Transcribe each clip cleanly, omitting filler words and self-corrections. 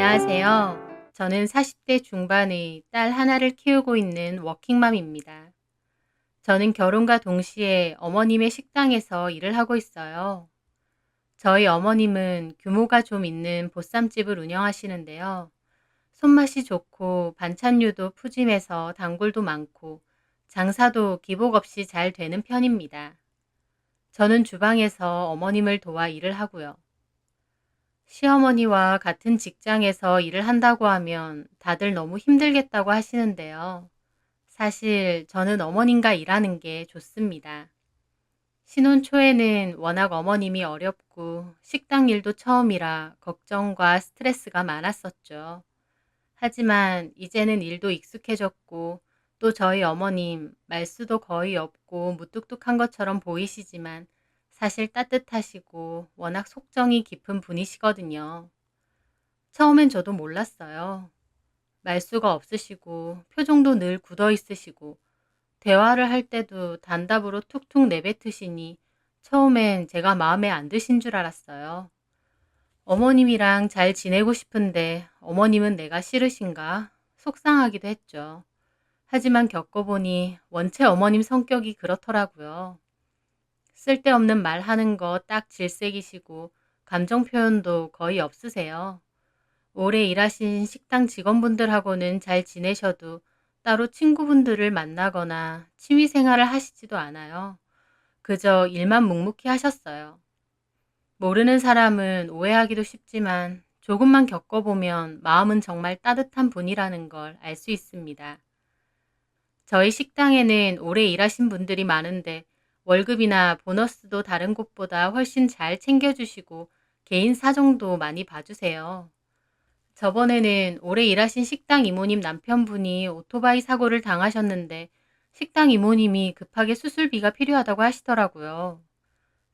안녕하세요. 저는 40대 중반의 딸 하나를 키우고 있는 워킹맘입니다. 저는 결혼과 동시에 어머님의 식당에서 일을 하고 있어요. 저희 어머님은 규모가 좀 있는 보쌈집을 운영하시는데요. 손맛이 좋고 반찬류도 푸짐해서 단골도 많고 장사도 기복 없이 잘 되는 편입니다. 저는 주방에서 어머님을 도와 일을 하고요. 시어머니와 같은 직장에서 일을 한다고 하면 다들 너무 힘들겠다고 하시는데요. 사실 저는 어머님과 일하는 게 좋습니다. 신혼 초에는 워낙 어머님이 어렵고 식당 일도 처음이라 걱정과 스트레스가 많았었죠. 하지만 이제는 일도 익숙해졌고 또 저희 어머님 말수도 거의 없고 무뚝뚝한 것처럼 보이시지만 사실 따뜻하시고 워낙 속정이 깊은 분이시거든요. 처음엔 저도 몰랐어요. 말수가 없으시고 표정도 늘 굳어 있으시고 대화를 할 때도 단답으로 툭툭 내뱉으시니 처음엔 제가 마음에 안 드신 줄 알았어요. 어머님이랑 잘 지내고 싶은데 어머님은 내가 싫으신가? 속상하기도 했죠. 하지만 겪어보니 원체 어머님 성격이 그렇더라고요. 쓸데없는 말 하는 거 딱 질색이시고 감정 표현도 거의 없으세요. 오래 일하신 식당 직원분들하고는 잘 지내셔도 따로 친구분들을 만나거나 취미 생활을 하시지도 않아요. 그저 일만 묵묵히 하셨어요. 모르는 사람은 오해하기도 쉽지만 조금만 겪어보면 마음은 정말 따뜻한 분이라는 걸 알 수 있습니다. 저희 식당에는 오래 일하신 분들이 많은데 월급이나 보너스도 다른 곳보다 훨씬 잘 챙겨주시고 개인 사정도 많이 봐주세요. 저번에는 오래 일하신 식당 이모님 남편분이 오토바이 사고를 당하셨는데 식당 이모님이 급하게 수술비가 필요하다고 하시더라고요.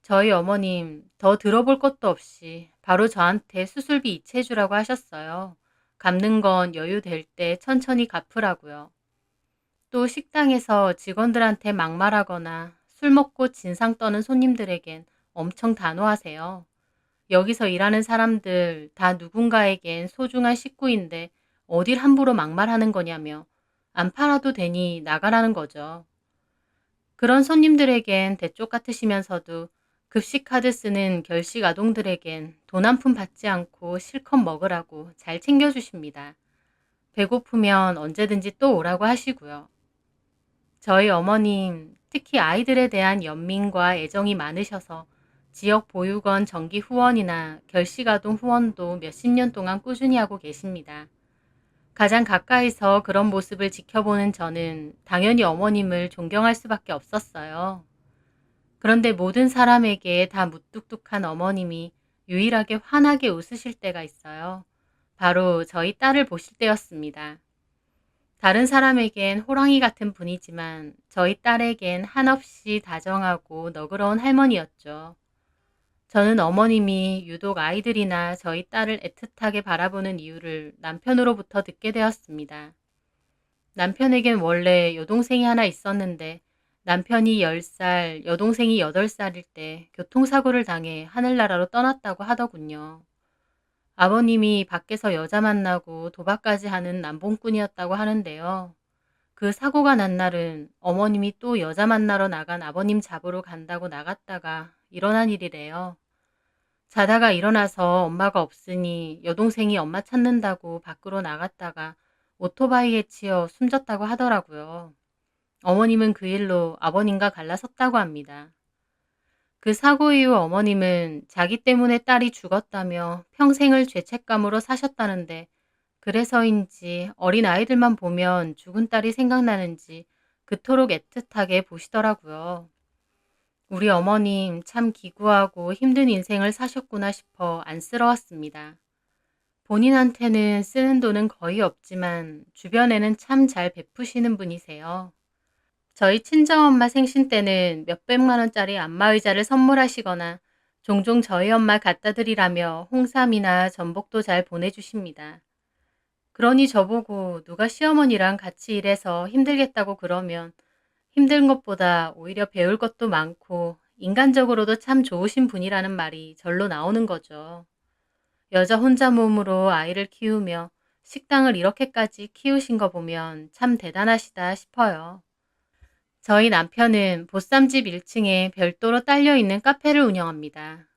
저희 어머님 더 들어볼 것도 없이 바로 저한테 수술비 이체해주라고 하셨어요. 갚는 건 여유 될 때 천천히 갚으라고요. 또 식당에서 직원들한테 막말하거나 술 먹고 진상 떠는 손님들에겐 엄청 단호하세요. 여기서 일하는 사람들 다 누군가에겐 소중한 식구인데 어딜 함부로 막말하는 거냐며 안 팔아도 되니 나가라는 거죠. 그런 손님들에겐 대쪽 같으시면서도 급식카드 쓰는 결식 아동들에겐 돈 한 푼 받지 않고 실컷 먹으라고 잘 챙겨주십니다. 배고프면 언제든지 또 오라고 하시고요. 저희 어머님 특히 아이들에 대한 연민과 애정이 많으셔서 지역 보육원 정기 후원이나 결식아동 후원도 몇십 년 동안 꾸준히 하고 계십니다. 가장 가까이서 그런 모습을 지켜보는 저는 당연히 어머님을 존경할 수밖에 없었어요. 그런데 모든 사람에게 다 무뚝뚝한 어머님이 유일하게 환하게 웃으실 때가 있어요. 바로 저희 딸을 보실 때였습니다. 다른 사람에겐 호랑이 같은 분이지만 저희 딸에겐 한없이 다정하고 너그러운 할머니였죠. 저는 어머님이 유독 아이들이나 저희 딸을 애틋하게 바라보는 이유를 남편으로부터 듣게 되었습니다. 남편에겐 원래 여동생이 하나 있었는데 남편이 10살, 여동생이 8살일 때 교통사고를 당해 하늘나라로 떠났다고 하더군요. 아버님이 밖에서 여자 만나고 도박까지 하는 남봉꾼이었다고 하는데요. 그 사고가 난 날은 어머님이 또 여자 만나러 나간 아버님 잡으러 간다고 나갔다가 일어난 일이래요. 자다가 일어나서 엄마가 없으니 여동생이 엄마 찾는다고 밖으로 나갔다가 오토바이에 치여 숨졌다고 하더라고요. 어머님은 그 일로 아버님과 갈라섰다고 합니다. 그 사고 이후 어머님은 자기 때문에 딸이 죽었다며 평생을 죄책감으로 사셨다는데 그래서인지 어린 아이들만 보면 죽은 딸이 생각나는지 그토록 애틋하게 보시더라고요. 우리 어머님 참 기구하고 힘든 인생을 사셨구나 싶어 안쓰러웠습니다. 본인한테는 쓰는 돈은 거의 없지만 주변에는 참 잘 베푸시는 분이세요. 저희 친정엄마 생신 때는 몇백만 원짜리 안마의자를 선물하시거나 종종 저희 엄마 갖다 드리라며 홍삼이나 전복도 잘 보내주십니다. 그러니 저보고 누가 시어머니랑 같이 일해서 힘들겠다고 그러면 힘든 것보다 오히려 배울 것도 많고 인간적으로도 참 좋으신 분이라는 말이 절로 나오는 거죠. 여자 혼자 몸으로 아이를 키우며 식당을 이렇게까지 키우신 거 보면 참 대단하시다 싶어요. 저희 남편은 보쌈집 1층에 별도로 딸려 있는 카페를 운영합니다.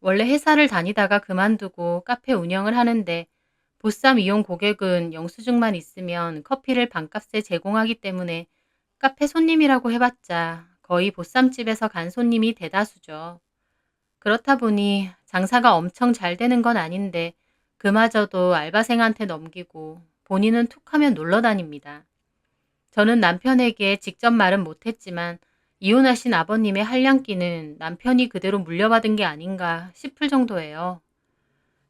원래 회사를 다니다가 그만두고 카페 운영을 하는데 보쌈 이용 고객은 영수증만 있으면 커피를 반값에 제공하기 때문에 카페 손님이라고 해봤자 거의 보쌈집에서 간 손님이 대다수죠. 그렇다 보니 장사가 엄청 잘 되는 건 아닌데 그마저도 알바생한테 넘기고 본인은 툭하면 놀러 다닙니다. 저는 남편에게 직접 말은 못했지만 이혼하신 아버님의 한량기는 남편이 그대로 물려받은 게 아닌가 싶을 정도예요.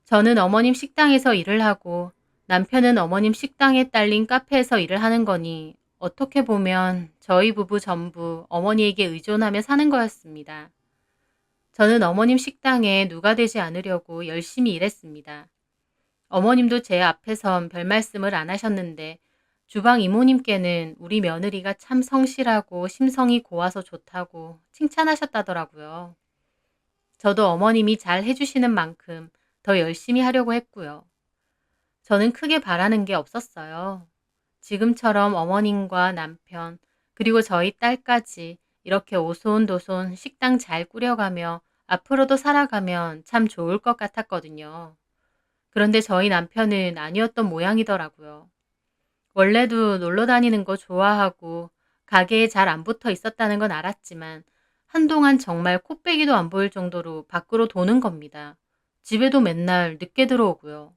저는 어머님 식당에서 일을 하고 남편은 어머님 식당에 딸린 카페에서 일을 하는 거니 어떻게 보면 저희 부부 전부 어머니에게 의존하며 사는 거였습니다. 저는 어머님 식당에 누가 되지 않으려고 열심히 일했습니다. 어머님도 제 앞에선 별 말씀을 안 하셨는데 주방 이모님께는 우리 며느리가 참 성실하고 심성이 고와서 좋다고 칭찬하셨다더라고요. 저도 어머님이 잘 해주시는 만큼 더 열심히 하려고 했고요. 저는 크게 바라는 게 없었어요. 지금처럼 어머님과 남편, 그리고 저희 딸까지 이렇게 오손도손 식당 잘 꾸려가며 앞으로도 살아가면 참 좋을 것 같았거든요. 그런데 저희 남편은 아니었던 모양이더라고요. 원래도 놀러 다니는 거 좋아하고 가게에 잘 안 붙어 있었다는 건 알았지만 한동안 정말 코빼기도 안 보일 정도로 밖으로 도는 겁니다. 집에도 맨날 늦게 들어오고요.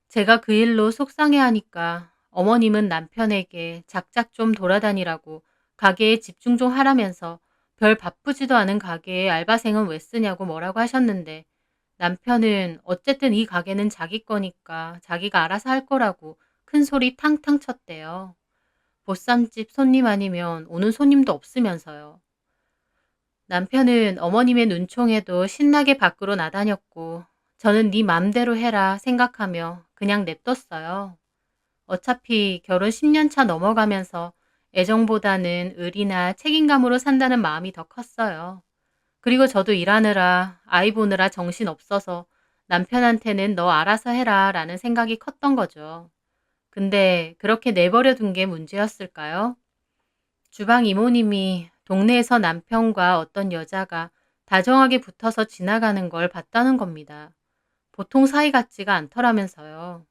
제가 그 일로 속상해하니까 어머님은 남편에게 작작 좀 돌아다니라고 가게에 집중 좀 하라면서 별 바쁘지도 않은 가게에 알바생은 왜 쓰냐고 뭐라고 하셨는데 남편은 어쨌든 이 가게는 자기 거니까 자기가 알아서 할 거라고 큰 소리 탕탕 쳤대요. 보쌈집 손님 아니면 오는 손님도 없으면서요. 남편은 어머님의 눈총에도 신나게 밖으로 나다녔고 저는 네 맘대로 해라 생각하며 그냥 냅뒀어요. 어차피 결혼 10년 차 넘어가면서 애정보다는 의리나 책임감으로 산다는 마음이 더 컸어요. 그리고 저도 일하느라 아이 보느라 정신 없어서 남편한테는 너 알아서 해라 라는 생각이 컸던 거죠. 근데 그렇게 내버려 둔 게 문제였을까요? 주방 이모님이 동네에서 남편과 어떤 여자가 다정하게 붙어서 지나가는 걸 봤다는 겁니다. 보통 사이 같지가 않더라면서요.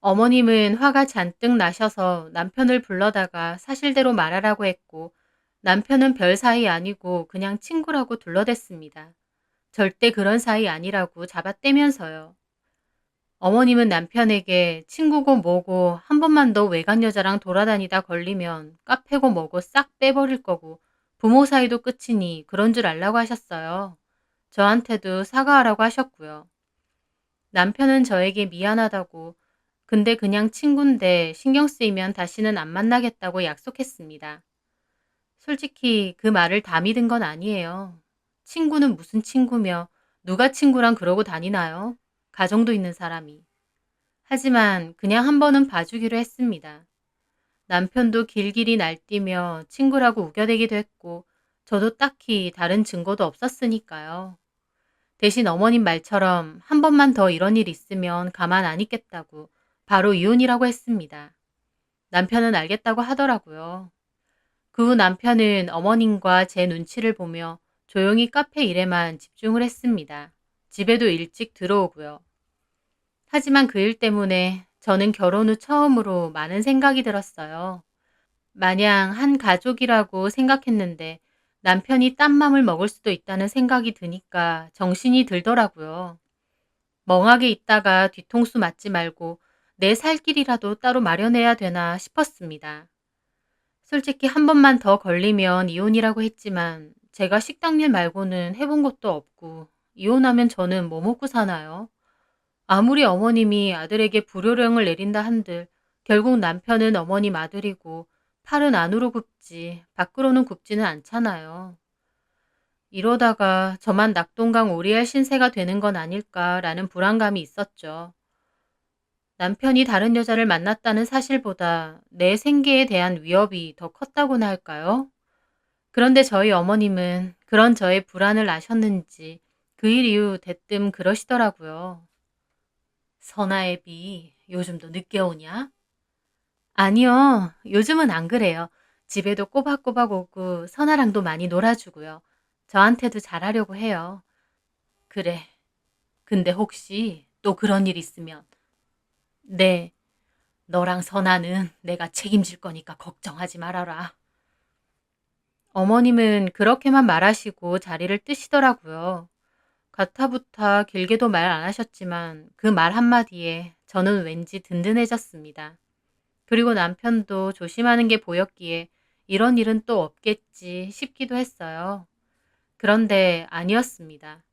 어머님은 화가 잔뜩 나셔서 남편을 불러다가 사실대로 말하라고 했고 남편은 별 사이 아니고 그냥 친구라고 둘러댔습니다. 절대 그런 사이 아니라고 잡아떼면서요. 어머님은 남편에게 친구고 뭐고 한 번만 더 외간 여자랑 돌아다니다 걸리면 카페고 뭐고 싹 빼버릴 거고 부모 사이도 끝이니 그런 줄 알라고 하셨어요. 저한테도 사과하라고 하셨고요. 남편은 저에게 미안하다고 근데 그냥 친군데 신경 쓰이면 다시는 안 만나겠다고 약속했습니다. 솔직히 그 말을 다 믿은 건 아니에요. 친구는 무슨 친구며 누가 친구랑 그러고 다니나요? 가정도 있는 사람이. 하지만 그냥 한 번은 봐주기로 했습니다. 남편도 길길이 날뛰며 친구라고 우겨대기도 했고 저도 딱히 다른 증거도 없었으니까요. 대신 어머님 말처럼 한 번만 더 이런 일 있으면 가만 안 있겠다고 바로 이혼이라고 했습니다. 남편은 알겠다고 하더라고요. 그 후 남편은 어머님과 제 눈치를 보며 조용히 카페 일에만 집중을 했습니다. 집에도 일찍 들어오고요. 하지만 그 일 때문에 저는 결혼 후 처음으로 많은 생각이 들었어요. 마냥 한 가족이라고 생각했는데 남편이 딴 맘을 먹을 수도 있다는 생각이 드니까 정신이 들더라고요. 멍하게 있다가 뒤통수 맞지 말고 내 살 길이라도 따로 마련해야 되나 싶었습니다. 솔직히 한 번만 더 걸리면 이혼이라고 했지만 제가 식당 일 말고는 해본 것도 없고 이혼하면 저는 뭐 먹고 사나요? 아무리 어머님이 아들에게 불효령을 내린다 한들 결국 남편은 어머님 아들이고 팔은 안으로 굽지 밖으로는 굽지는 않잖아요. 이러다가 저만 낙동강 오리알 신세가 되는 건 아닐까라는 불안감이 있었죠. 남편이 다른 여자를 만났다는 사실보다 내 생계에 대한 위협이 더 컸다고나 할까요? 그런데 저희 어머님은 그런 저의 불안을 아셨는지 그 일 이후 대뜸 그러시더라고요. 선아애비, 요즘도 늦게 오냐? 아니요, 요즘은 안 그래요. 집에도 꼬박꼬박 오고 선아랑도 많이 놀아주고요. 저한테도 잘하려고 해요. 그래. 근데 혹시 또 그런 일 있으면, 네, 너랑 선아는 내가 책임질 거니까 걱정하지 말아라. 어머님은 그렇게만 말하시고 자리를 뜨시더라고요. 가타부타 길게도 말 안 하셨지만 그 말 한마디에 저는 왠지 든든해졌습니다. 그리고 남편도 조심하는 게 보였기에 이런 일은 또 없겠지 싶기도 했어요. 그런데 아니었습니다.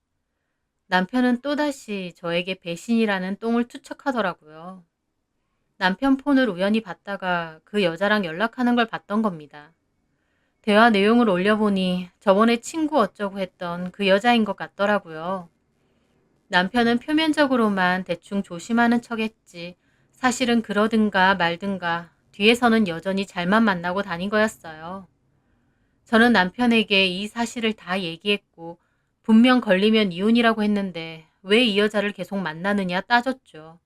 남편은 또다시 저에게 배신이라는 똥을 투척하더라고요. 남편 폰을 우연히 봤다가 그 여자랑 연락하는 걸 봤던 겁니다. 대화 내용을 올려보니 저번에 친구 어쩌고 했던 그 여자인 것 같더라고요. 남편은 표면적으로만 대충 조심하는 척했지 사실은 그러든가 말든가 뒤에서는 여전히 잘만 만나고 다닌 거였어요. 저는 남편에게 이 사실을 다 얘기했고 분명 걸리면 이혼이라고 했는데 왜 이 여자를 계속 만나느냐 따졌죠.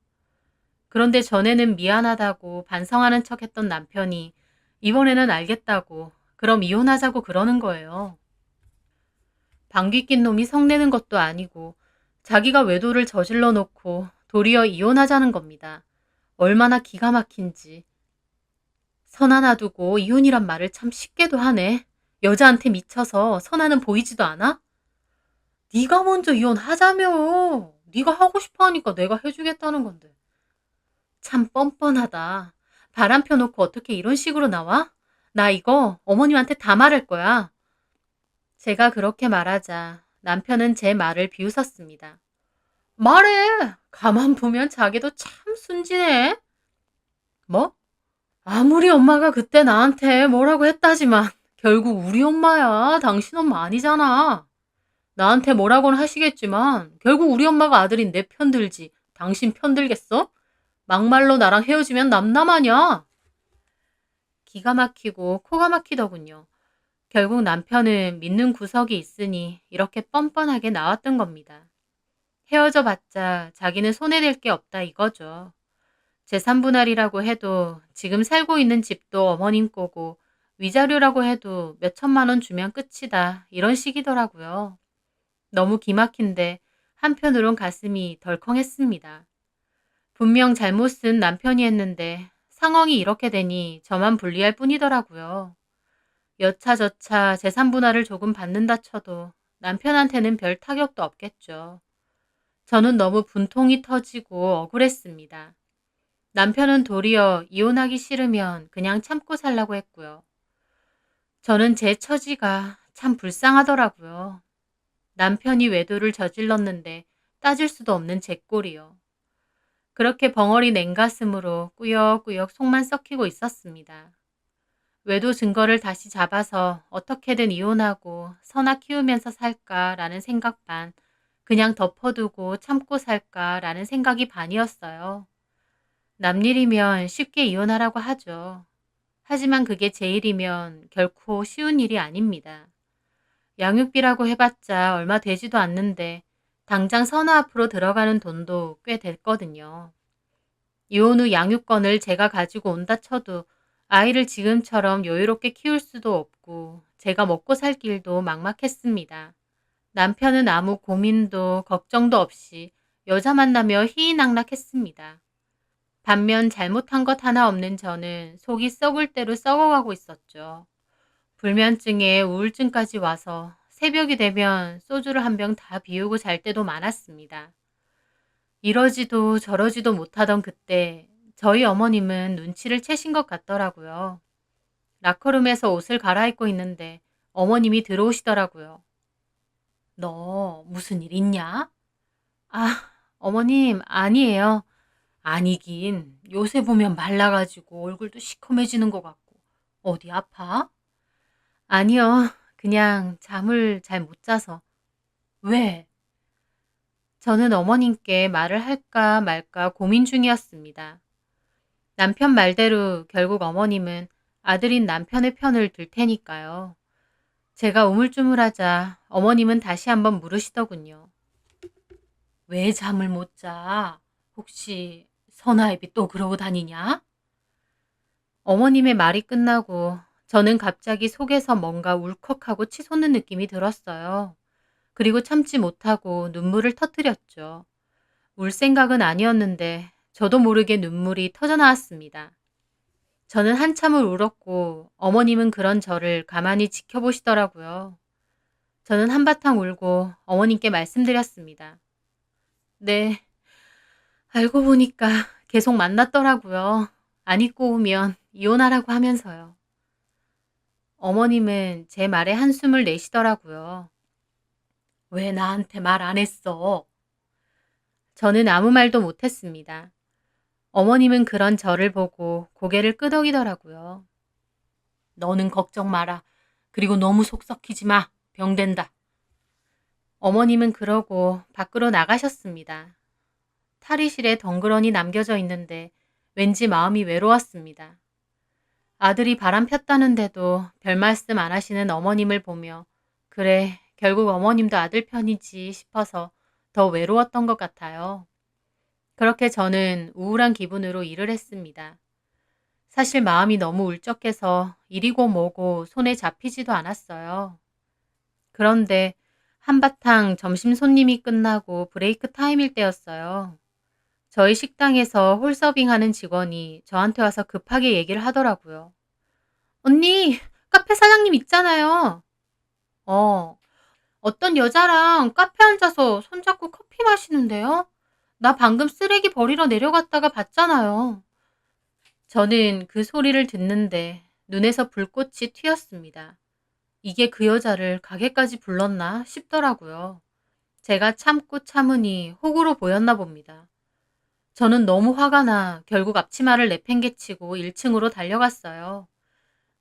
그런데 전에는 미안하다고 반성하는 척했던 남편이 이번에는 알겠다고 그럼 이혼하자고 그러는 거예요. 방귀 낀 놈이 성내는 것도 아니고 자기가 외도를 저질러 놓고 도리어 이혼하자는 겁니다. 얼마나 기가 막힌지. 선 하나 두고 이혼이란 말을 참 쉽게도 하네. 여자한테 미쳐서 선아는 보이지도 않아? 네가 먼저 이혼하자며. 네가 하고 싶어 하니까 내가 해주겠다는 건데. 참 뻔뻔하다. 바람 펴놓고 어떻게 이런 식으로 나와? 나 이거 어머님한테 다 말할 거야. 제가 그렇게 말하자 남편은 제 말을 비웃었습니다. 말해. 가만 보면 자기도 참 순진해. 뭐? 아무리 엄마가 그때 나한테 뭐라고 했다지만 결국 우리 엄마야. 당신 엄마 아니잖아. 나한테 뭐라고는 하시겠지만 결국 우리 엄마가 아들인 내 편 들지. 당신 편 들겠어? 막말로 나랑 헤어지면 남남하냐? 기가 막히고 코가 막히더군요. 결국 남편은 믿는 구석이 있으니 이렇게 뻔뻔하게 나왔던 겁니다. 헤어져 봤자 자기는 손해낼 게 없다 이거죠. 재산분할이라고 해도 지금 살고 있는 집도 어머님 거고 위자료라고 해도 몇 천만 원 주면 끝이다. 이런 식이더라고요. 너무 기막힌데 한편으론 가슴이 덜컹했습니다. 분명 잘못은 남편이 했는데 상황이 이렇게 되니 저만 불리할 뿐이더라고요. 여차저차 재산분할을 조금 받는다 쳐도 남편한테는 별 타격도 없겠죠. 저는 너무 분통이 터지고 억울했습니다. 남편은 도리어 이혼하기 싫으면 그냥 참고 살라고 했고요. 저는 제 처지가 참 불쌍하더라고요. 남편이 외도를 저질렀는데 따질 수도 없는 제 꼴이요. 그렇게 벙어리 냉가슴으로 꾸역꾸역 속만 썩히고 있었습니다. 외도 증거를 다시 잡아서 어떻게든 이혼하고 선아 키우면서 살까라는 생각 반, 그냥 덮어두고 참고 살까라는 생각이 반이었어요. 남일이면 쉽게 이혼하라고 하죠. 하지만 그게 제 일이면 결코 쉬운 일이 아닙니다. 양육비라고 해봤자 얼마 되지도 않는데 당장 선아 앞으로 들어가는 돈도 꽤 됐거든요. 이혼 후 양육권을 제가 가지고 온다 쳐도 아이를 지금처럼 여유롭게 키울 수도 없고 제가 먹고 살 길도 막막했습니다. 남편은 아무 고민도 걱정도 없이 여자 만나며 희희낙낙했습니다. 반면 잘못한 것 하나 없는 저는 속이 썩을 대로 썩어가고 있었죠. 불면증에 우울증까지 와서 새벽이 되면 소주를 한 병 다 비우고 잘 때도 많았습니다. 이러지도 저러지도 못하던 그때 저희 어머님은 눈치를 채신 것 같더라고요. 라커룸에서 옷을 갈아입고 있는데 어머님이 들어오시더라고요. 너 무슨 일 있냐? 아, 어머님 아니에요. 아니긴 요새 보면 말라가지고 얼굴도 시커매지는 것 같고 어디 아파? 아니요. 그냥 잠을 잘 못 자서. 왜? 저는 어머님께 말을 할까 말까 고민 중이었습니다. 남편 말대로 결국 어머님은 아들인 남편의 편을 들 테니까요. 제가 우물쭈물하자 어머님은 다시 한번 물으시더군요. 왜 잠을 못 자? 혹시 선아앱이 또 그러고 다니냐? 어머님의 말이 끝나고 저는 갑자기 속에서 뭔가 울컥하고 치솟는 느낌이 들었어요. 그리고 참지 못하고 눈물을 터뜨렸죠. 울 생각은 아니었는데 저도 모르게 눈물이 터져 나왔습니다. 저는 한참을 울었고 어머님은 그런 저를 가만히 지켜보시더라고요. 저는 한바탕 울고 어머님께 말씀드렸습니다. 네, 알고 보니까 계속 만났더라고요. 안 입고 오면 이혼하라고 하면서요. 어머님은 제 말에 한숨을 내시더라고요. 왜 나한테 말 안 했어? 저는 아무 말도 못했습니다. 어머님은 그런 저를 보고 고개를 끄덕이더라고요. 너는 걱정 마라. 그리고 너무 속 썩히지 마. 병된다. 어머님은 그러고 밖으로 나가셨습니다. 탈의실에 덩그러니 남겨져 있는데 왠지 마음이 외로웠습니다. 아들이 바람 폈다는데도 별 말씀 안 하시는 어머님을 보며 그래, 결국 어머님도 아들 편이지 싶어서 더 외로웠던 것 같아요. 그렇게 저는 우울한 기분으로 일을 했습니다. 사실 마음이 너무 울적해서 일이고 뭐고 손에 잡히지도 않았어요. 그런데 한바탕 점심 손님이 끝나고 브레이크 타임일 때였어요. 저희 식당에서 홀서빙하는 직원이 저한테 와서 급하게 얘기를 하더라고요. 언니, 카페 사장님 있잖아요. 어, 어떤 여자랑 카페 앉아서 손잡고 커피 마시는데요? 나 방금 쓰레기 버리러 내려갔다가 봤잖아요. 저는 그 소리를 듣는데 눈에서 불꽃이 튀었습니다. 이게 그 여자를 가게까지 불렀나 싶더라고요. 제가 참고 참으니 호구로 보였나 봅니다. 저는 너무 화가 나 결국 앞치마를 내팽개치고 1층으로 달려갔어요.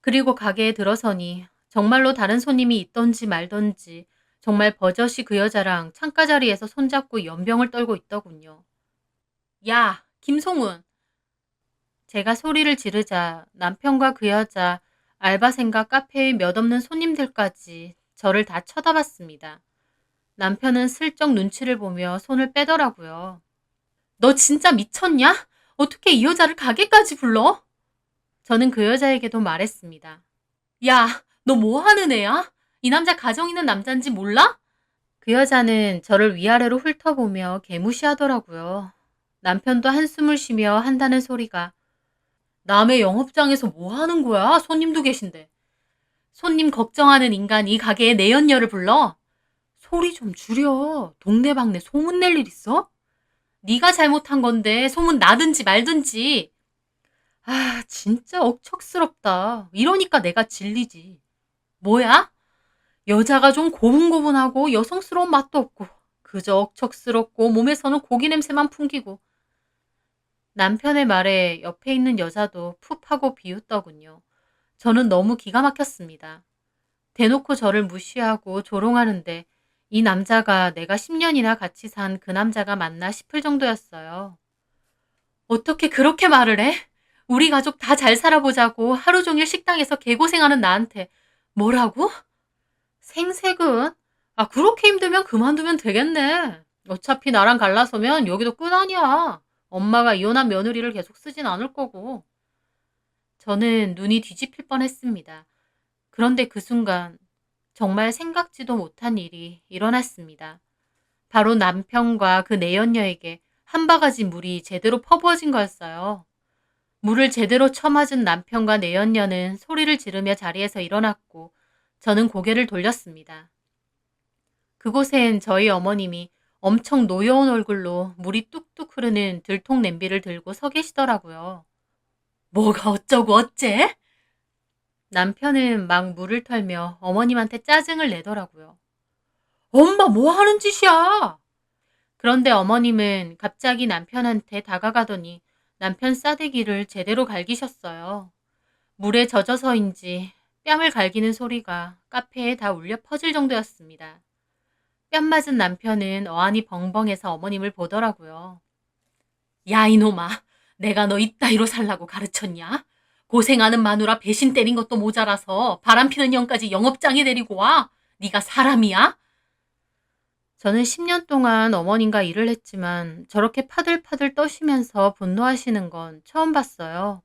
그리고 가게에 들어서니 정말로 다른 손님이 있던지 말던지 정말 버젓이 그 여자랑 창가 자리에서 손잡고 연병을 떨고 있더군요. 야, 김송은! 제가 소리를 지르자 남편과 그 여자, 알바생과 카페의 몇 없는 손님들까지 저를 다 쳐다봤습니다. 남편은 슬쩍 눈치를 보며 손을 빼더라고요. 너 진짜 미쳤냐? 어떻게 이 여자를 가게까지 불러? 저는 그 여자에게도 말했습니다. 야, 너 뭐 하는 애야? 이 남자 가정 있는 남잔지 몰라? 그 여자는 저를 위아래로 훑어보며 개무시하더라고요. 남편도 한숨을 쉬며 한다는 소리가 남의 영업장에서 뭐 하는 거야? 손님도 계신데. 손님 걱정하는 인간이 가게에 내연녀를 불러? 소리 좀 줄여. 동네방네 소문 낼 일 있어? 네가 잘못한 건데 소문 나든지 말든지. 아, 진짜 억척스럽다. 이러니까 내가 질리지. 뭐야? 여자가 좀 고분고분하고 여성스러운 맛도 없고 그저 억척스럽고 몸에서는 고기 냄새만 풍기고. 남편의 말에 옆에 있는 여자도 푹 하고 비웃더군요. 저는 너무 기가 막혔습니다. 대놓고 저를 무시하고 조롱하는데 이 남자가 내가 10년이나 같이 산 그 남자가 맞나 싶을 정도였어요. 어떻게 그렇게 말을 해? 우리 가족 다 잘 살아보자고 하루 종일 식당에서 개고생하는 나한테 뭐라고? 생색은? 아, 그렇게 힘들면 그만두면 되겠네. 어차피 나랑 갈라서면 여기도 끝 아니야. 엄마가 이혼한 며느리를 계속 쓰진 않을 거고. 저는 눈이 뒤집힐 뻔했습니다. 그런데 그 순간 정말 생각지도 못한 일이 일어났습니다. 바로 남편과 그 내연녀에게 한 바가지 물이 제대로 퍼부어진 거였어요. 물을 제대로 쳐맞은 남편과 내연녀는 소리를 지르며 자리에서 일어났고 저는 고개를 돌렸습니다. 그곳엔 저희 어머님이 엄청 노여운 얼굴로 물이 뚝뚝 흐르는 들통 냄비를 들고 서 계시더라고요. 뭐가 어쩌고 어째? 남편은 막 물을 털며 어머님한테 짜증을 내더라고요. 엄마 뭐 하는 짓이야? 그런데 어머님은 갑자기 남편한테 다가가더니 남편 싸대기를 제대로 갈기셨어요. 물에 젖어서인지 뺨을 갈기는 소리가 카페에 다 울려 퍼질 정도였습니다. 뺨 맞은 남편은 어안이 벙벙해서 어머님을 보더라고요. 야, 이놈아, 내가 너 이따위로 살라고 가르쳤냐? 고생하는 마누라 배신 때린 것도 모자라서 바람피는 형까지 영업장에 데리고 와? 네가 사람이야? 저는 10년 동안 어머님과 일을 했지만 저렇게 파들파들 떠시면서 분노하시는 건 처음 봤어요.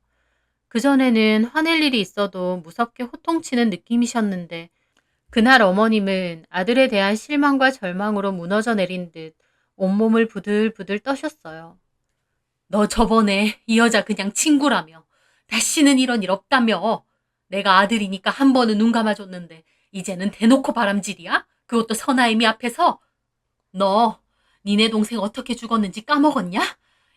그전에는 화낼 일이 있어도 무섭게 호통치는 느낌이셨는데 그날 어머님은 아들에 대한 실망과 절망으로 무너져 내린 듯 온몸을 부들부들 떠셨어요. 너 저번에 이 여자 그냥 친구라며. 다시는 이런 일 없다며. 내가 아들이니까 한 번은 눈 감아줬는데 이제는 대놓고 바람질이야? 그것도 선아이미 앞에서? 너 니네 동생 어떻게 죽었는지 까먹었냐?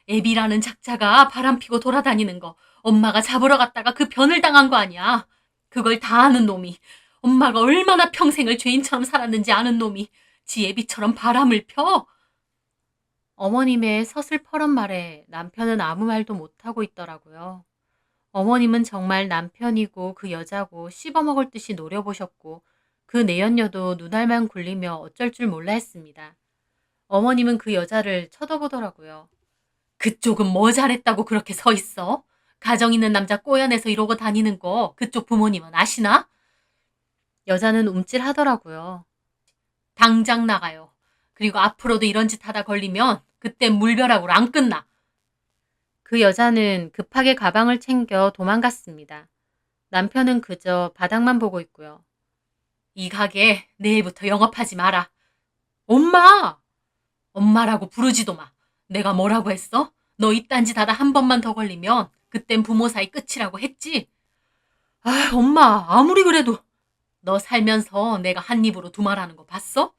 애비라는 작자가 바람피고 돌아다니는 거 엄마가 잡으러 갔다가 그 변을 당한 거 아니야. 그걸 다 아는 놈이 엄마가 얼마나 평생을 죄인처럼 살았는지 아는 놈이 지 애비처럼 바람을 펴? 어머님의 서슬퍼런 말에 남편은 아무 말도 못하고 있더라고요. 어머님은 정말 남편이고 그 여자고 씹어먹을 듯이 노려보셨고 그 내연녀도 눈알만 굴리며 어쩔 줄 몰라 했습니다. 어머님은 그 여자를 쳐다보더라고요. 그쪽은 뭐 잘했다고 그렇게 서 있어? 가정 있는 남자 꼬여내서 이러고 다니는 거 그쪽 부모님은 아시나? 여자는 움찔하더라고요. 당장 나가요. 그리고 앞으로도 이런 짓 하다 걸리면 그땐 물벼락으로 안 끝나. 그 여자는 급하게 가방을 챙겨 도망갔습니다. 남편은 그저 바닥만 보고 있고요. 이 가게 내일부터 영업하지 마라. 엄마! 엄마라고 부르지도 마. 내가 뭐라고 했어? 너 이딴 짓 하다 한 번만 더 걸리면 그땐 부모 사이 끝이라고 했지? 아, 엄마 아무리 그래도 너 살면서 내가 한 입으로 두말하는 거 봤어?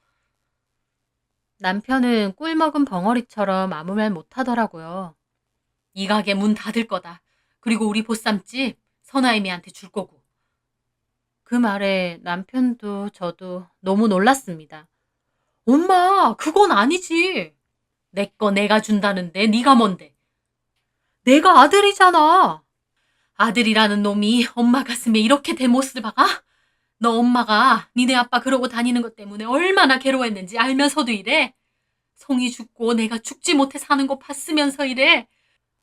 남편은 꿀 먹은 벙어리처럼 아무 말 못하더라고요. 이 가게 문 닫을 거다. 그리고 우리 보쌈집 선아이미한테 줄 거고. 그 말에 남편도 저도 너무 놀랐습니다. 엄마, 그건 아니지. 내 거 내가 준다는데 네가 뭔데? 내가 아들이잖아. 아들이라는 놈이 엄마 가슴에 이렇게 대못을 박아? 너 엄마가 니네 아빠 그러고 다니는 것 때문에 얼마나 괴로워했는지 알면서도 이래? 송이 죽고 내가 죽지 못해 사는 거 봤으면서 이래?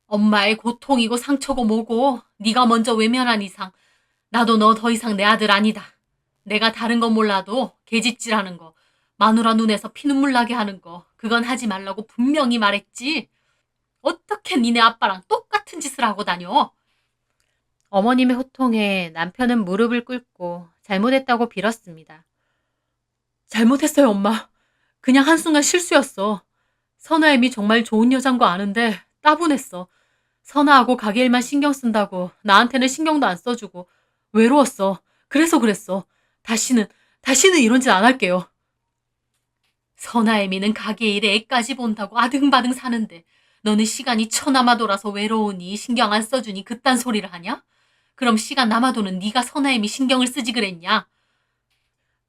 엄마의 고통이고 상처고 뭐고 네가 먼저 외면한 이상 나도 너 더 이상 내 아들 아니다. 내가 다른 건 몰라도 개짓질하는 거, 마누라 눈에서 피눈물 나게 하는 거 그건 하지 말라고 분명히 말했지. 어떻게 니네 아빠랑 똑같은 짓을 하고 다녀? 어머님의 호통에 남편은 무릎을 꿇고 잘못했다고 빌었습니다. 잘못했어요, 엄마. 그냥 한순간 실수였어. 선아엠이 정말 좋은 여잔 거 아는데 따분했어. 선아하고 가게 일만 신경 쓴다고 나한테는 신경도 안 써주고 외로웠어. 그래서 그랬어. 다시는 이런 짓 안 할게요. 선아애미는 가게 일에 애까지 본다고 아등바등 사는데 너는 시간이 쳐남아 돌아서 외로우니 신경 안 써주니 그딴 소리를 하냐? 그럼 시간 남아도는 네가 선아애미 신경을 쓰지 그랬냐?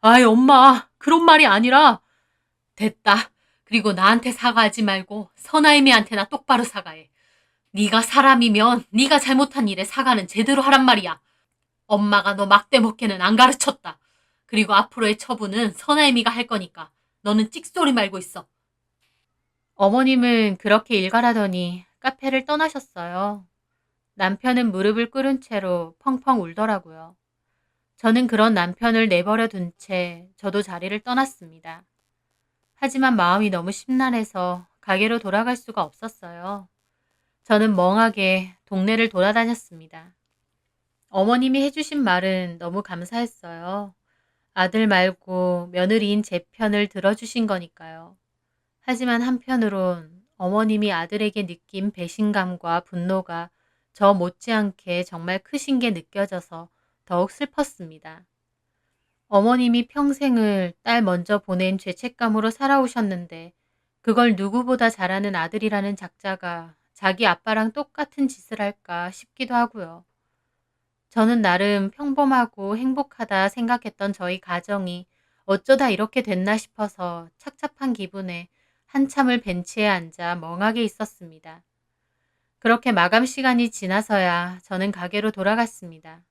아이 엄마 그런 말이 아니라 됐다. 그리고 나한테 사과하지 말고 선아애미한테나 똑바로 사과해. 네가 사람이면 네가 잘못한 일에 사과는 제대로 하란 말이야. 엄마가 너 막대 먹게는 안 가르쳤다. 그리고 앞으로의 처분은 선아애미가 할 거니까 너는 찍소리 말고 있어. 어머님은 그렇게 일갈하더니 카페를 떠나셨어요. 남편은 무릎을 꿇은 채로 펑펑 울더라고요. 저는 그런 남편을 내버려 둔 채 저도 자리를 떠났습니다. 하지만 마음이 너무 심란해서 가게로 돌아갈 수가 없었어요. 저는 멍하게 동네를 돌아다녔습니다. 어머님이 해주신 말은 너무 감사했어요. 아들 말고 며느리인 제 편을 들어주신 거니까요. 하지만 한편으론 어머님이 아들에게 느낀 배신감과 분노가 저 못지않게 정말 크신 게 느껴져서 더욱 슬펐습니다. 어머님이 평생을 딸 먼저 보낸 죄책감으로 살아오셨는데 그걸 누구보다 잘하는 아들이라는 작자가 자기 아빠랑 똑같은 짓을 할까 싶기도 하고요. 저는 나름 평범하고 행복하다 생각했던 저희 가정이 어쩌다 이렇게 됐나 싶어서 착잡한 기분에 한참을 벤치에 앉아 멍하게 있었습니다. 그렇게 마감 시간이 지나서야 저는 가게로 돌아갔습니다.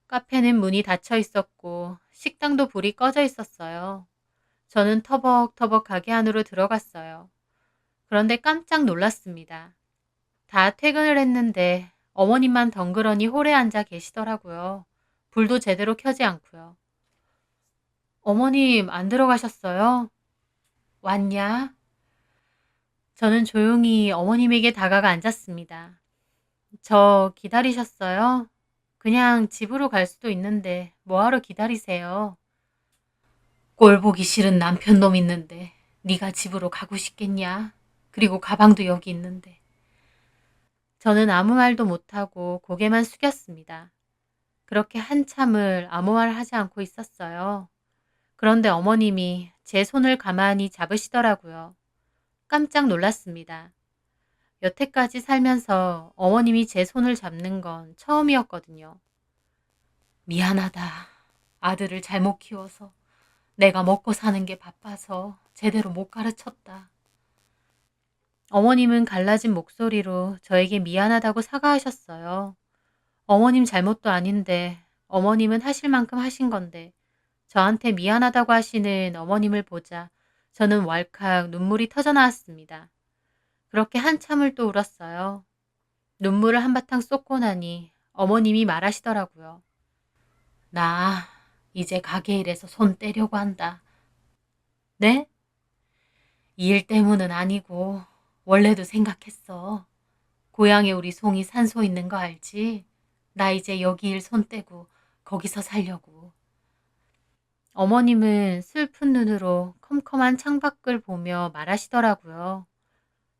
카페는 문이 닫혀 있었고 식당도 불이 꺼져 있었어요. 저는 터벅터벅 가게 안으로 들어갔어요. 그런데 깜짝 놀랐습니다. 다 퇴근을 했는데 어머님만 덩그러니 홀에 앉아 계시더라고요. 불도 제대로 켜지 않고요. 어머님 안 들어가셨어요? 왔냐? 저는 조용히 어머님에게 다가가 앉았습니다. 저 기다리셨어요? 그냥 집으로 갈 수도 있는데 뭐하러 기다리세요? 꼴 보기 싫은 남편 놈 있는데 네가 집으로 가고 싶겠냐? 그리고 가방도 여기 있는데. 저는 아무 말도 못하고 고개만 숙였습니다. 그렇게 한참을 아무 말 하지 않고 있었어요. 그런데 어머님이 제 손을 가만히 잡으시더라고요. 깜짝 놀랐습니다. 여태까지 살면서 어머님이 제 손을 잡는 건 처음이었거든요. 미안하다. 아들을 잘못 키워서 내가 먹고 사는 게 바빠서 제대로 못 가르쳤다. 어머님은 갈라진 목소리로 저에게 미안하다고 사과하셨어요. 어머님 잘못도 아닌데 어머님은 하실 만큼 하신 건데 저한테 미안하다고 하시는 어머님을 보자 저는 왈칵 눈물이 터져 나왔습니다. 그렇게 한참을 또 울었어요. 눈물을 한바탕 쏟고 나니 어머님이 말하시더라고요. 나 이제 가게 일에서 손 떼려고 한다. 네? 이 일 때문은 아니고 원래도 생각했어. 고향에 우리 송이 산소 있는 거 알지? 나 이제 여기 일 손 떼고 거기서 살려고. 어머님은 슬픈 눈으로 컴컴한 창밖을 보며 말하시더라고요.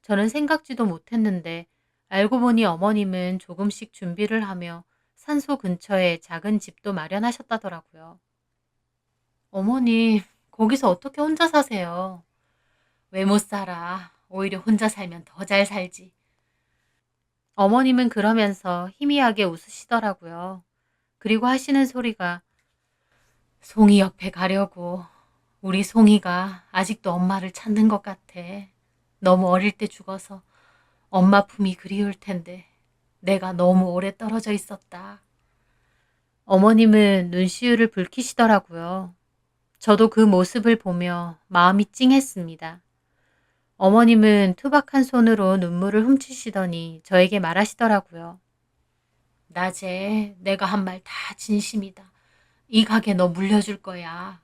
저는 생각지도 못했는데 알고 보니 어머님은 조금씩 준비를 하며 산소 근처에 작은 집도 마련하셨다더라고요. 어머님, 거기서 어떻게 혼자 사세요? 왜 못 살아? 오히려 혼자 살면 더 잘 살지. 어머님은 그러면서 희미하게 웃으시더라고요. 그리고 하시는 소리가 송이 옆에 가려고. 우리 송이가 아직도 엄마를 찾는 것 같아. 너무 어릴 때 죽어서 엄마 품이 그리울 텐데 내가 너무 오래 떨어져 있었다. 어머님은 눈시울을 붉히시더라고요. 저도 그 모습을 보며 마음이 찡했습니다. 어머님은 투박한 손으로 눈물을 훔치시더니 저에게 말하시더라고요. 낮에 내가 한 말 다 진심이다. 이 가게 너 물려줄 거야.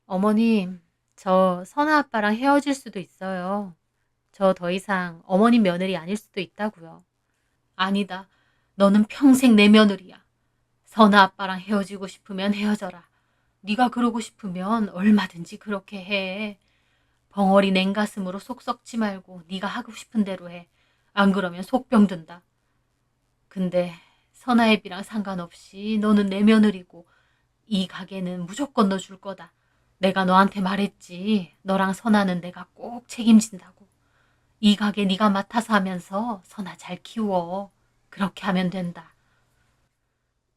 어머님, 저 선아 아빠랑 헤어질 수도 있어요. 저 더 이상 어머님 며느리 아닐 수도 있다고요. 아니다. 너는 평생 내 며느리야. 선아 아빠랑 헤어지고 싶으면 헤어져라. 네가 그러고 싶으면 얼마든지 그렇게 해. 벙어리 냉가슴으로 속 썩지 말고 네가 하고 싶은 대로 해. 안 그러면 속병 든다. 근데 선아애비랑 상관없이 너는 내 며느리고 이 가게는 무조건 너 줄 거다. 내가 너한테 말했지. 너랑 선아는 내가 꼭 책임진다고. 이 가게 네가 맡아서 하면서 선아 잘 키워. 그렇게 하면 된다.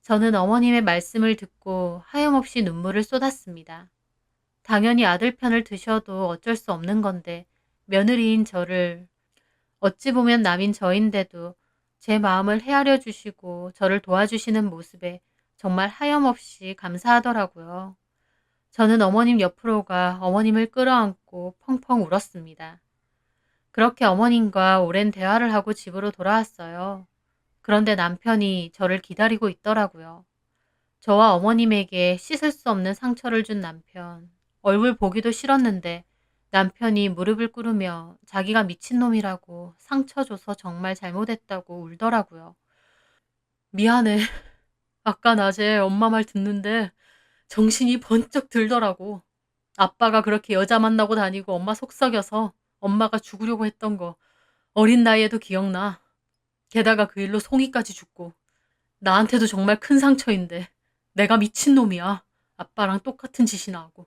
저는 어머님의 말씀을 듣고 하염없이 눈물을 쏟았습니다. 당연히 아들 편을 드셔도 어쩔 수 없는 건데 며느리인 저를 어찌 보면 남인 저인데도 제 마음을 헤아려 주시고 저를 도와주시는 모습에 정말 하염없이 감사하더라고요. 저는 어머님 옆으로 가 어머님을 끌어안고 펑펑 울었습니다. 그렇게 어머님과 오랜 대화를 하고 집으로 돌아왔어요. 그런데 남편이 저를 기다리고 있더라고요. 저와 어머님에게 씻을 수 없는 상처를 준 남편. 얼굴 보기도 싫었는데 남편이 무릎을 꿇으며 자기가 미친놈이라고 상처 줘서 정말 잘못했다고 울더라고요. 미안해. 아까 낮에 엄마 말 듣는데 정신이 번쩍 들더라고. 아빠가 그렇게 여자 만나고 다니고 엄마 속썩여서 엄마가 죽으려고 했던 거 어린 나이에도 기억나. 게다가 그 일로 송이까지 죽고. 나한테도 정말 큰 상처인데 내가 미친놈이야. 아빠랑 똑같은 짓이나 하고.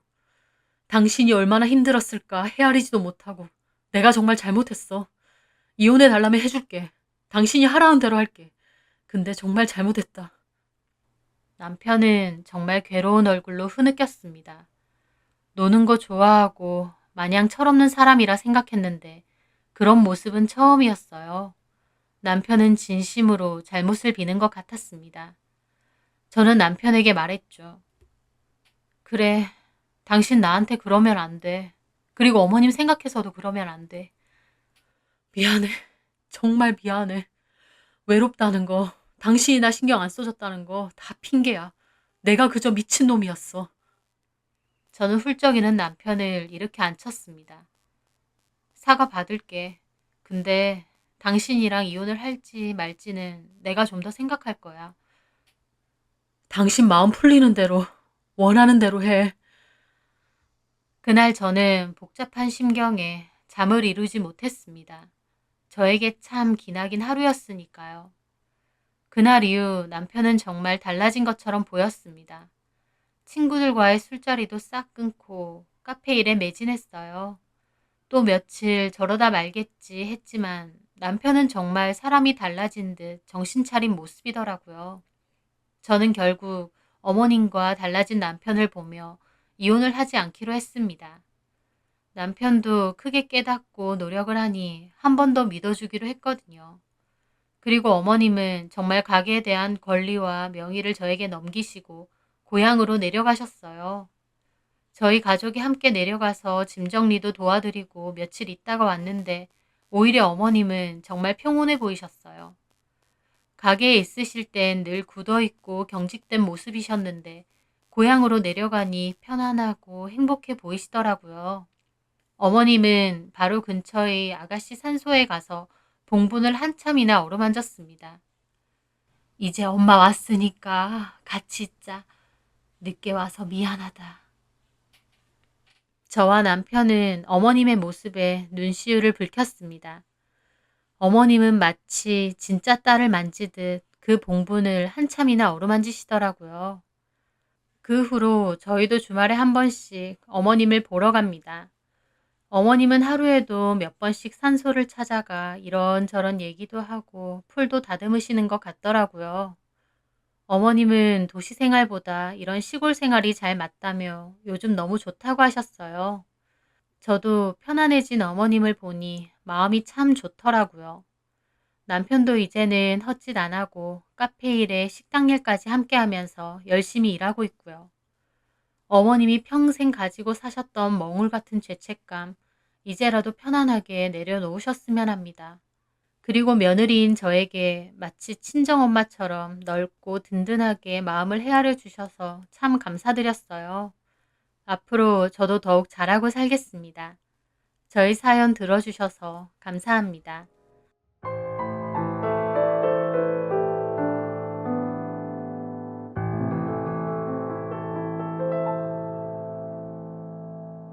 당신이 얼마나 힘들었을까 헤아리지도 못하고. 내가 정말 잘못했어. 이혼해 달라면 해줄게. 당신이 하라는 대로 할게. 근데 정말 잘못했다. 남편은 정말 괴로운 얼굴로 흐느꼈습니다. 노는 거 좋아하고 마냥 철없는 사람이라 생각했는데 그런 모습은 처음이었어요. 남편은 진심으로 잘못을 비는 것 같았습니다. 저는 남편에게 말했죠. 그래, 당신 나한테 그러면 안 돼. 그리고 어머님 생각해서도 그러면 안 돼. 미안해. 정말 미안해. 외롭다는 거, 당신이 나 신경 안 써줬다는 거 다 핑계야. 내가 그저 미친놈이었어. 저는 훌쩍이는 남편을 이렇게 앉혔습니다. 사과 받을게. 근데 당신이랑 이혼을 할지 말지는 내가 좀 더 생각할 거야. 당신 마음 풀리는 대로, 원하는 대로 해. 그날 저는 복잡한 심경에 잠을 이루지 못했습니다. 저에게 참 기나긴 하루였으니까요. 그날 이후 남편은 정말 달라진 것처럼 보였습니다. 친구들과의 술자리도 싹 끊고 카페 일에 매진했어요. 또 며칠 저러다 말겠지 했지만 남편은 정말 사람이 달라진 듯 정신 차린 모습이더라고요. 저는 결국 어머님과 달라진 남편을 보며 이혼을 하지 않기로 했습니다. 남편도 크게 깨닫고 노력을 하니 한 번 더 믿어주기로 했거든요. 그리고 어머님은 정말 가게에 대한 권리와 명의를 저에게 넘기시고 고향으로 내려가셨어요. 저희 가족이 함께 내려가서 짐 정리도 도와드리고 며칠 있다가 왔는데 오히려 어머님은 정말 평온해 보이셨어요. 가게에 있으실 땐 늘 굳어있고 경직된 모습이셨는데 고향으로 내려가니 편안하고 행복해 보이시더라고요. 어머님은 바로 근처의 아가씨 산소에 가서 봉분을 한참이나 어루만졌습니다. 이제 엄마 왔으니까 같이 있자. 늦게 와서 미안하다. 저와 남편은 어머님의 모습에 눈시울을 붉혔습니다. 어머님은 마치 진짜 딸을 만지듯 그 봉분을 한참이나 어루만지시더라고요. 그 후로 저희도 주말에 한 번씩 어머님을 보러 갑니다. 어머님은 하루에도 몇 번씩 산소를 찾아가 이런저런 얘기도 하고 풀도 다듬으시는 것 같더라고요. 어머님은 도시 생활보다 이런 시골 생활이 잘 맞다며 요즘 너무 좋다고 하셨어요. 저도 편안해진 어머님을 보니 마음이 참 좋더라고요. 남편도 이제는 헛짓 안 하고 카페 일에 식당 일까지 함께 하면서 열심히 일하고 있고요. 어머님이 평생 가지고 사셨던 멍울 같은 죄책감, 이제라도 편안하게 내려놓으셨으면 합니다. 그리고 며느리인 저에게 마치 친정엄마처럼 넓고 든든하게 마음을 헤아려 주셔서 참 감사드렸어요. 앞으로 저도 더욱 잘하고 살겠습니다. 저희 사연 들어주셔서 감사합니다.